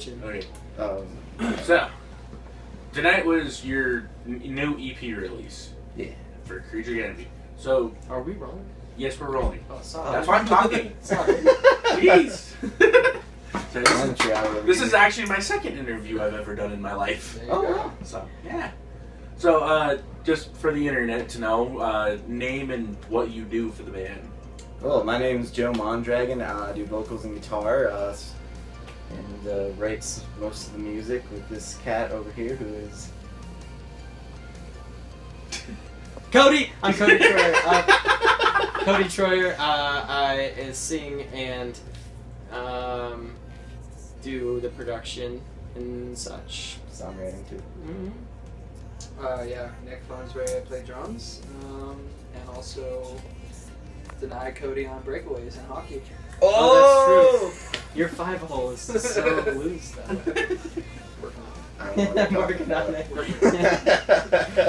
Okay. So, tonight was your new EP release. Yeah. For Creature Canopy. So, are we rolling? Yes, we're rolling. Oh, sorry. That's why I'm talking. Sorry. Jeez. So this is actually my second interview I've ever done in my life. Oh, wow. So, yeah. So, just for the internet to know, name and what you do for the band. Well, my name's Joe Mondragon. I do vocals and guitar, and writes most of the music with this cat over here who is... Cody! I'm Cody Troyer. Cody Troyer, I sing and do the production and such. Songwriting too. Mm-hmm. Yeah, Nick Farnsbury, I play drums, and also deny Cody on breakaways in hockey. Oh, that's true. Your 5-hole is so loose though. Working on it. I'm working on it.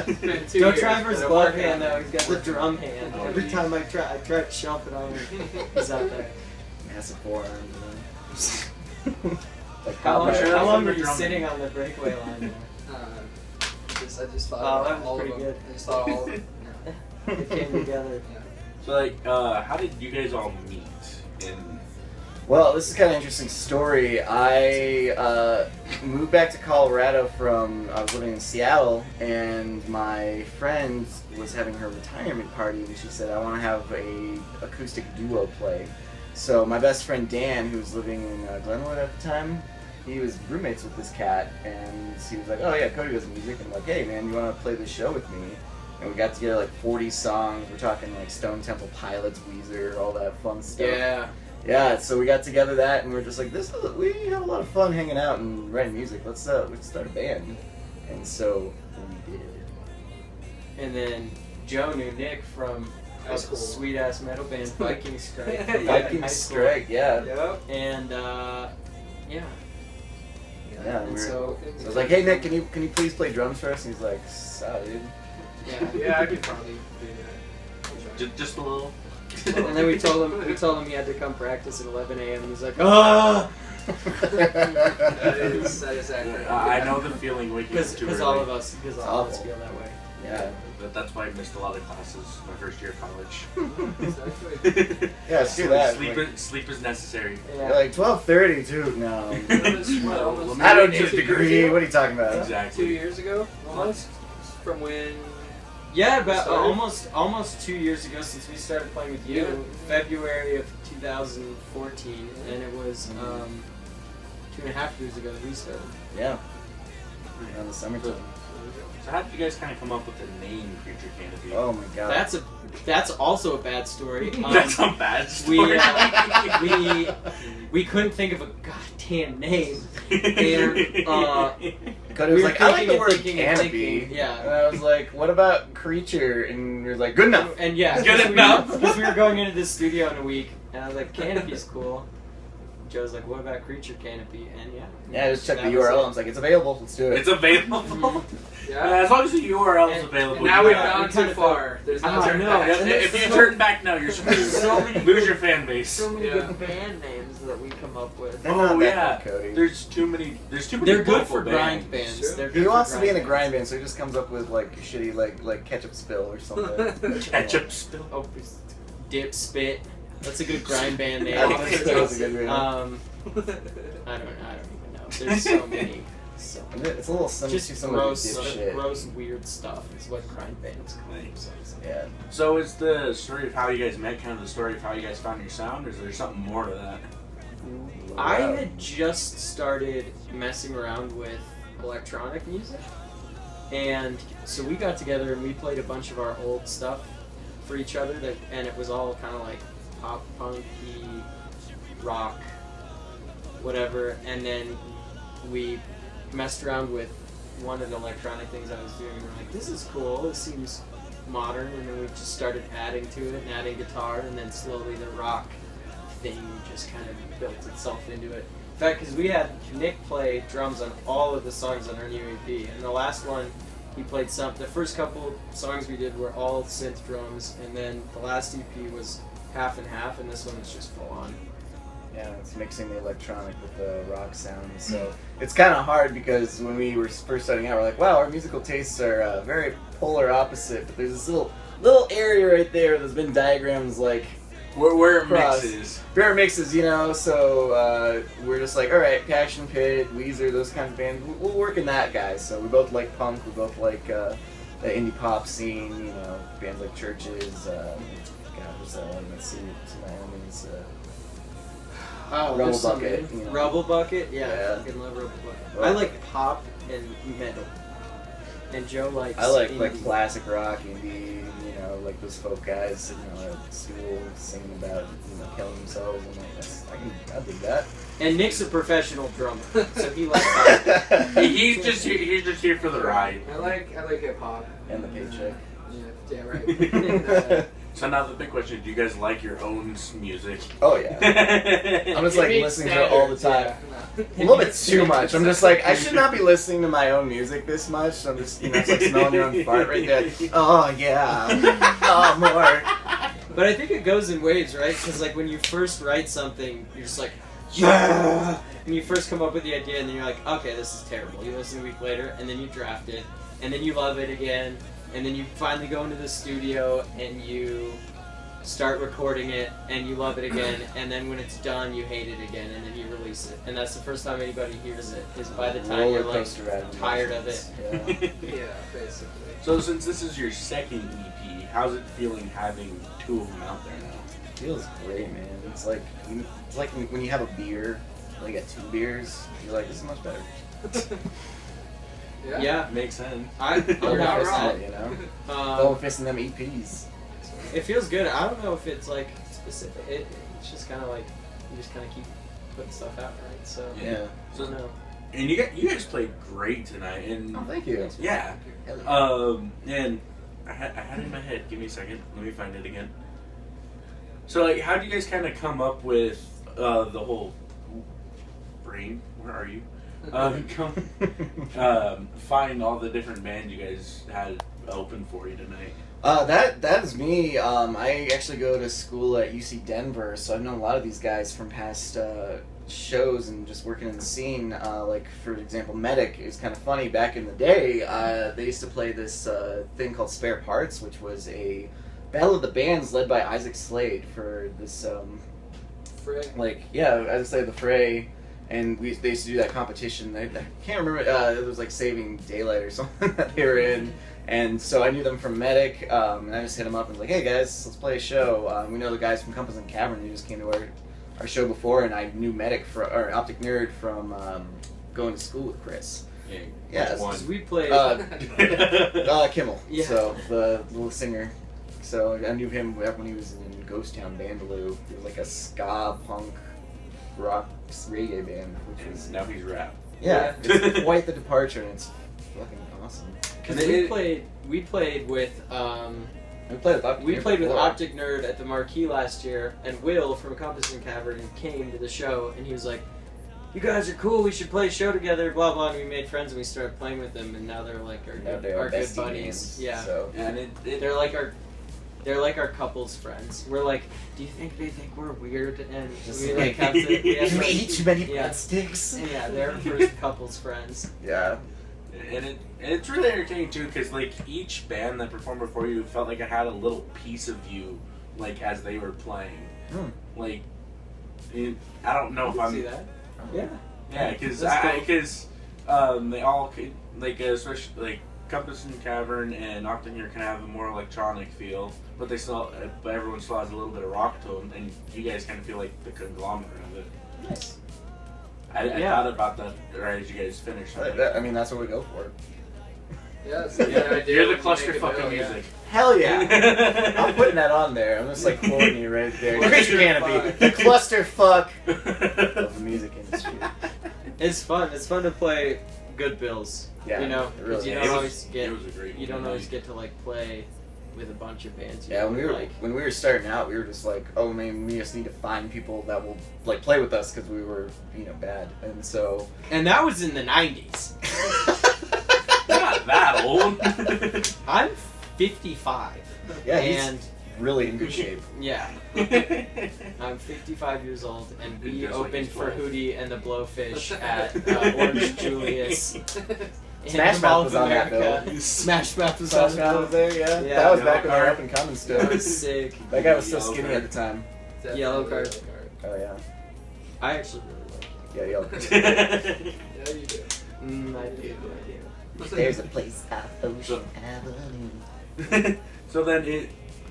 It's been 2 Joe years, Triver's but I'm glove working hand on though, it. he's got the drum hand. Every time I try to shelf it on him, he's out there. Massive forearm. Like How long were you drumming. sitting on the breakaway line there? I just thought Oh, that of was all pretty of them. good. I just thought all of them. Yeah. It came together. Yeah. So, like, how did you guys all meet? Well, this is kind of an interesting story. I moved back to Colorado from, I was living in Seattle, and my friend was having her retirement party, and she said, I want to have a acoustic duo play. So my best friend Dan, who was living in Glenwood at the time, he was roommates with this cat, and he was like, oh yeah, Cody does music, and I'm like, hey man, you want to play this show with me? And we got together like 40 songs, we're talking like Stone Temple Pilots, Weezer, all that fun stuff. Yeah. Yeah, so we got together that, and we were just like, we have a lot of fun hanging out and writing music. Let's start a band. And so we did. And then Joe knew Nick from High a school. sweet ass metal band, Viking Strike. Viking High school. Strike, yeah. Yep. And yeah. Yeah, And we were, so I was like, hey Nick, can you please play drums for us? And he's like, "Saw, dude." yeah. Yeah, I could probably do that. Just a little. And then we told him he had to come practice at 11 a.m. and he's like, ah! That is accurate. I know the feeling waking up too Because early. all of us feel that way. Yeah. That's why I missed a lot of classes my first year of college. Exactly. Yeah, let's do that. Sleep is necessary. You're like 12:30, dude. No. Almost I don't need a 2 years degree. ago? What are you talking about? Exactly. 2 years ago, almost. From when? Yeah, about Started? almost 2 years ago since we started playing with you, Yeah. February of 2014, and it was 2.5 years ago that we started. Yeah. Around the summertime. So how did you guys kind of come up with the name Creature Canopy? Oh my god. That's also a bad story. That's a bad story. We couldn't think of a goddamn name, and Cody was like, I like the word thinking, canopy. yeah. And I was like, what about creature? And we were like, good enough. And yeah, Good enough. Because we were going into this studio in a week, and I was like, Canopy's cool. Joe's like, what about Creature Canopy? And yeah. Yeah, I just checked the that was URL. it. I was like, it's available. Let's do it. It's available. Yeah. As long as the URL is And- available. And now you we've got it. gone we kinda too far. There's no I turn know. back. Yeah, if you turn back now, you're screwed. Lose your fan base. So many Yeah. good band names that we come up with. They're Oh not that yeah, good, Cody. there's too many. They're good vocal for grind bands. Sure. They're He good for wants to be in a bands. grind band, so he just comes up with like shitty like ketchup spill or something. Ketchup spill. Oh, Dip Spit. That's a good grind band name. I think that was a good name. I don't even know. There's so many. So It's a little similar to just some of gross, the shit. gross, weird stuff is what grind bands call Nice. themselves. Yeah. So is the story of how you guys met kind of the story of how you guys found your sound, or is there something more to that? I had just started messing around with electronic music, and so we got together and we played a bunch of our old stuff for each other. And it was all kind of like pop punky, rock, whatever. And then we messed around with one of the electronic things I was doing. And we're like, this is cool. This seems modern. And then we just started adding to it and adding guitar, and then slowly the rock thing just kind of built itself into it. In fact, because we had Nick play drums on all of the songs on our new EP, and the last one he played some. The first couple songs we did were all synth drums, and then the last EP was half and half, and this one is just full on. Yeah, it's mixing the electronic with the rock sound. So it's kind of hard because when we were first starting out, we're like, wow, our musical tastes are very polar opposite. But there's this little area right there. There's been diagrams like where it cross. mixes. Where it mixes, you know. So we're just like, all right, Passion Pit, Weezer, those kinds of bands. We'll work in that, guys. So we both like punk. We both like the indie pop scene. You know, bands like Churches. God, what's that one? Let's see my enemies. Oh, Rubble there's so Bucket, many. you know. Rubble Bucket, yeah, Yeah. I fucking love Rubble Bucket. Well, I like pop and metal. And Joe likes I like indie. classic rock, indie, you know, like those folk guys, you know, at school singing about, you know, killing themselves. And like, I dig that. And Nick's a professional drummer, so he likes that. He's just here for the ride. I like hip hop. And the paycheck. Yeah, right. And, So now the big question is, do you guys like your own music? Oh yeah. I'm just like It listening makes to it all the standards, time. A little bit too much. I'm just like, I should not be listening to my own music this much. I'm just, you know, it's like smelling your own fart right there. Oh yeah. Oh, more. But I think it goes in waves, right? Because like when you first write something, you're just like, yeah! And you first come up with the idea, and then you're like, okay, this is terrible. You listen a week later, and then you draft it, and then you love it again, and then you finally go into the studio, and you start recording it, and you love it again, and then when it's done, you hate it again, and then you release it. And that's the first time anybody hears it, is by the time you're like tired of it. Yeah. yeah, basically. So since this is your second EP, how's it feeling having two of them out there now? Feels great, man. It's like when you have a beer, like at 2 beers, you're like, this is much better. Yeah, Makes sense. I'm Double not fisting wrong. it, you know. Double fisting them EPs. It feels good. I don't know if it's like specific. It's just kind of like you just kind of keep putting stuff out, right? So Yeah. I don't know. And you guys played great tonight, and Oh, thank you. yeah. Hell yeah. And I had it in my head. Give me a second. Let me find it again. So like, how do you guys kind of come up with the whole brain? Where are you? Find all the different bands you guys had open for you tonight. That is me. I actually go to school at UC Denver, so I've known a lot of these guys from past shows and just working in the scene. Like, for example, Medic is kind of funny. Back in the day, they used to play this thing called Spare Parts, which was a battle of the bands led by Isaac Slade for this, Fray. like, yeah, I would say the Fray. And they used to do that competition. I can't remember. It was like Saving Daylight or something that they were in. And so I knew them from Medic, and I just hit them up and was like, "Hey guys, let's play a show." We know the guys from Compass and Cavern who just came to our show before, and I knew Medic or Optic Nerd from going to school with Chris. Yeah, Which one? Because we played. Kimmel. Yeah. So the little singer. So I knew him back when he was in Ghost Town Bandaloo. He was like a ska punk rock reggae band, which was Now he's rap. yeah, it's quite the departure, and it's fucking awesome. Because And we played with We played with Optic Nerd before. Optic Nerd at the Marquee last year, and Will from Compass and Cavern came to the show, and he was like, "You guys are cool. We should play a show together." Blah blah. And we made friends, and we started playing with them, and now they're like Now our, they our are good bestie buddies. bands, Yeah, So. And they're like our couples friends. We're like, do you think they think we're weird? And Just we like, have to. We have you to- eat too many yeah. breadsticks. Yeah, they're our first couples friends. Yeah. And it's really entertaining too, because like each band that performed before you felt like it had a little piece of you, like as they were playing. Like, I don't know if I I'm. see that. Yeah. Yeah, because That's cool. they all like especially like Compass and Cavern and Octon here can have a more electronic feel, but but everyone still has a little bit of rock to them, and you guys kind of feel like the conglomerate of it. Nice. I Yeah. thought about that right as you guys finished. I mean, that's what we go for. Yeah, that's the idea. You're the when you cluster make a fucking bill, yeah. music. Hell yeah! I'm putting that on there. I'm just like quoting you right there. Cluster Canopy, fuck. the cluster fuck of the music industry. It's fun. It's fun to play good bills. Yeah, You know, it 'cause really you is. don't always get. It was a great You don't night. always get to like play with a bunch of bands. You Yeah, know, when we were starting out, we were just like, oh man, we just need to find people that will like play with us because we were, bad, and so. and that was in the '90s. Not that old. I'm 55, Yeah, he's and really in good shape. Yeah. I'm 55 years old, and we Just like opened he's for 12. Hootie and the Blowfish at Orange Julius. In Smash Mall Mouth of was on that America. bill. Smash Mouth was Smash on Mouth that was there, yeah. Yeah. That was Yellow back when they were card. up and coming still. That was sick. That guy was so Yellow skinny card. at the time. Definitely Yellow card. Oh yeah. I actually really like Yeah, yellow. Yeah, you do. it. I do. There's a place off Ocean Avenue. So then, do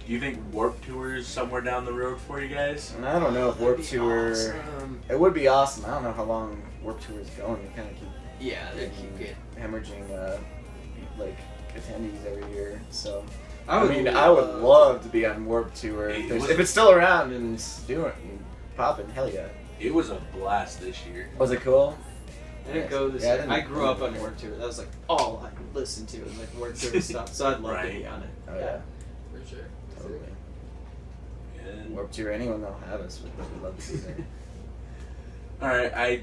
you think Warp Tour is somewhere down the road for you guys? And I don't know if Warp That'd be Tour. awesome. It would be awesome. I don't know how long Warp Tour is going. They kind of keep Yeah, they keep it. hemorrhaging like attendees every year. So I I would mean, I would love to be on Warp Tour It if was- if it's still around and it's doing and popping. Hell yeah! It was a blast this year. Was it cool? I didn't go this Yeah, I year. didn't- I grew up on Warp Tour. That was like all I listened to was like Warp Tour stuff. So I'd love to be Right. on it. Oh yeah, For sure. totally. And, Warp Tour. Anyone that'll have us would love to be there. all right, I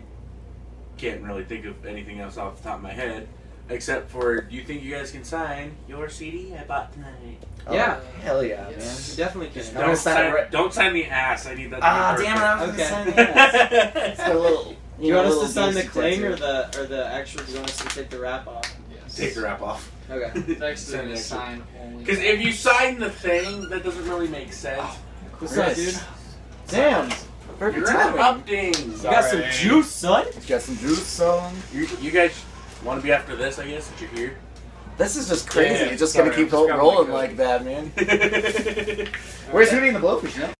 can't really think of anything else off the top of my head, except for, do you think you guys can sign your CD I bought tonight? Yeah. Oh, hell yeah, You Yes. definitely Just can. I'm gonna sign it right- don't sign the ass. I need that. To Ah, be damn it! I was Okay. gonna sign the ass. It's a little. Do you want us to little sign the juicy cling or tattoo. the actual? Do you want us to take the wrap off? Yes. Take the wrap off. Okay. It's actually Sign a the sign only. Because if you sign the thing, that doesn't really make sense. What's up, Chris. dude? Damn. Perfect You're timing. interrupting. You got some juice, son. Got some juice, son. You guys want to be after this, I guess, since you're here? This is just crazy. Yeah, You're just sorry, gonna keep I'm just rolling grabbing my like that, man. coat. Where's Hootie and the Blowfish now?